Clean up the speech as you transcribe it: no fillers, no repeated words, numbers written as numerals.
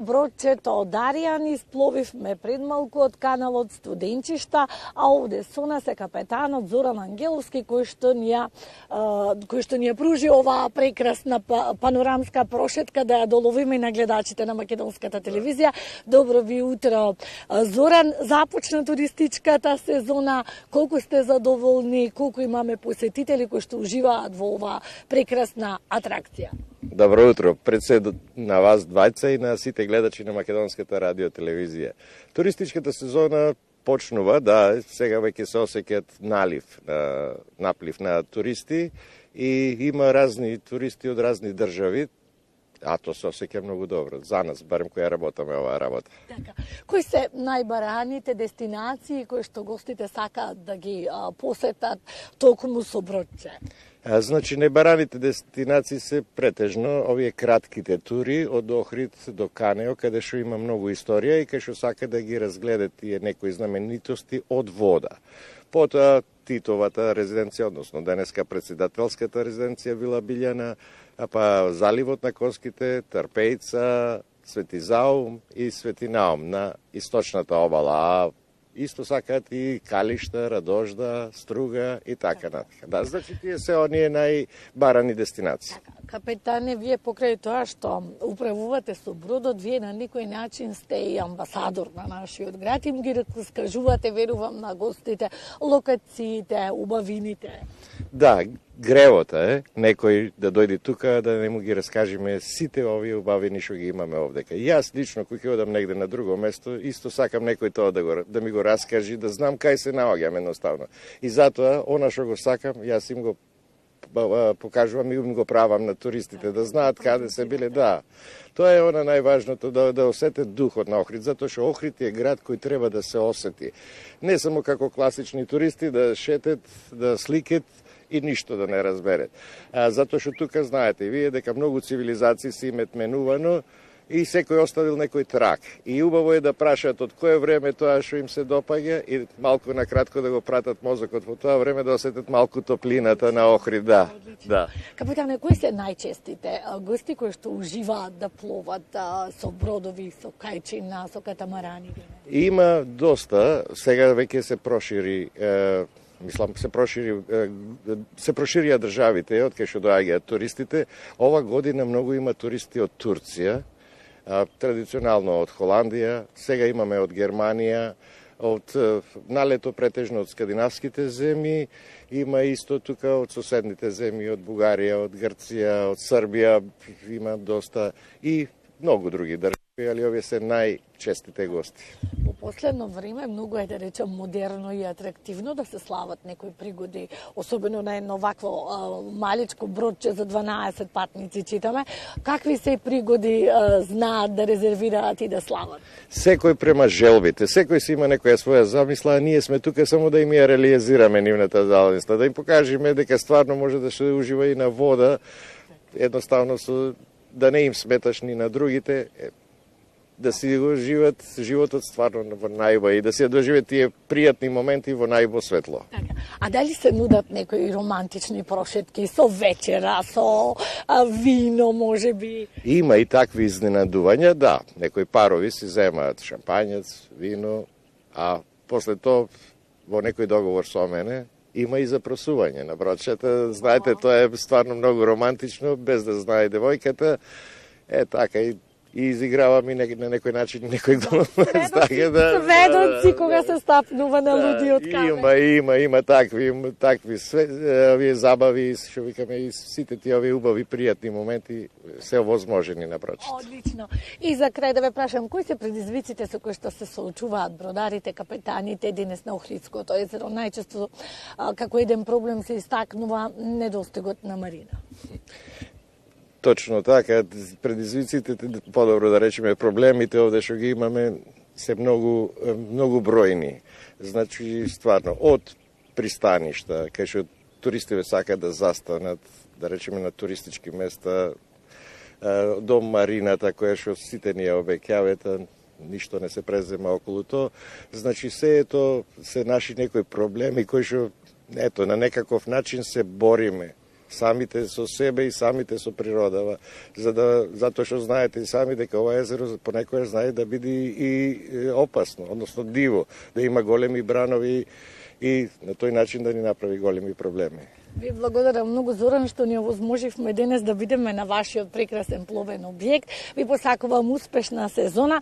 бродчето од Аријан испловивме пред малку од каналот Студенчишта, а овде со нас е капетанот Зоран Ангеловски кој што ни ја пружи оваа прекрасна панорамска прошетка да ја доловиме на гледачите на македонската телевизија. Добро ви утро, Зоран. Започна туристичката сезона. Колку сте задоволни? Колку имаме посетители кои што уживаат во оваа прекрасна атракција? Добро утро, пред се на вас двајца и на сите гледачи на македонската радиотелевизија. Туристичката сезона почнува, да, сега веќе се осеќаат наплив на туристи и има разни туристи од разни држави, а тоа се осеќа многу добро за нас, барем која работаме оваа работа. Така. Кои се најбараните дестинации кои што гостите сакаат да ги посетат токму со бродче? Значи, најбараните дестинации се претежно овие кратките тури од Охрид до Канео, каде што има многу историја и каде што сака да ги разгледат тие некои знаменитости од вода. Потоа Титовата резиденција, односно денеска председателската резиденција Вила Билјана, па заливот на Коските, Трпејца, Свети Заум и Свети Наум на источната обала, а исто сакаат и Калишта, Радожда, Струга и така натака. Да, значи тие се оние најбарани дестинации. Капетане, вие покрај тоа што управувате со бродот, вие на некој начин сте и амбасадор на нашиот град и ги раскажувате, верувам, на гостите, локациите, убавините. Да, гревота е некој да дојде тука да не му ги раскажеме сите овие убавини што ги имаме овдека. И јас лично кој ќе одам негде на друго место, исто сакам некој тоа да ми го раскажи, да знам кај се наоѓам едноставно. И затоа она што го сакам, јас им го покажувам и им го правам на туристите да знаат каде се биле, да. Тоа е она најважното, да осетат духот на Охрид, затоа што Охрид е град кој треба да се осети. Не само како класични туристи да шетат, да сликат и ништо да не разберет. Затоа што тука знаете и вие дека многу цивилизации се имат менувано и секој оставил некој трак. И убаво е да прашаат од кое време тоа што им се допаѓа и малку накратко да го пратат мозокот во тоа време да осетат малку топлината на Охрид, да. Да. Капитане, кои се најчестите гости кои што уживаат да пловат со бродови, со кајчина, со катамарани? Има доста, сега веќе се прошири се проширија државите од кај што доаѓаат туристите. Ова година многу има туристи од Турција, традиционално од Холандија, сега имаме од Германија, налето претежно од скандинавските земји, има исто тука од соседните земји, од Бугарија, од Грција, од Србија, има доста и многу други држави, али овие се најчестите гости. Во последно време многу е, да речем, модерно и атрактивно да се слават некои пригоди, особено на едно вакво маличко бродче за 12 патници, читаме. Какви се пригоди знаат да резервираат и да слават? Секој према желбите, секој си има некоја своја замисла, а ние сме тука само да им ја реализираме нивната замисла, да им покажеме дека стварно може да се ужива и на вода, едноставно да не им сметаш ни на другите, да си го живеат животот стварно во најба и да се доживеат тие пријатни моменти во најбо светло. Така. А дали се нудат некои романтични прошетки со вечера, со вино, можеби? Има и такви изненадувања, да. Некои парови си земаат шампањец, вино, а после тоа во некој договор со мене има и запросување на бродчета. Знаете, тоа е стварно многу романтично, без да знае девојката. Така и изигравам и на некој начин некој дом. Сведоци кога се стапнува на лудиот камен. Има такви овие забави, што викаме, и сите тие овие убави пријатни моменти се овозможени на бродчета. Одлично. И за крај да ве прашам, кои се предизвиците со кои што се соочуваат бродарите, капетаните денес на Охридското езеро? Најчесто како еден проблем се истакнува недостигот на марина. Точно така, предизвиците, подобро да речеме, проблемите овде што ги имаме се многу бројни. Значи, стварно, од пристаништа, кај што туристите сакаат да застанат, да речеме на туристички места, до марината, која што сите ние обеќавате, ништо не се презема околу тоа. Значи, се наши некои проблеми кои што, на некаков начин се бориме самите со себе и самите со природава, затоа што знаете и сами дека ова езеро понекогаш знае да биде и опасно, односно диво, да има големи бранови и на тој начин да ни направи големи проблеми. Ви благодарам многу, Зоран, што ни овозможивме денес да видиме на вашиот прекрасен пловен објект. Ви посакувам успешна сезона.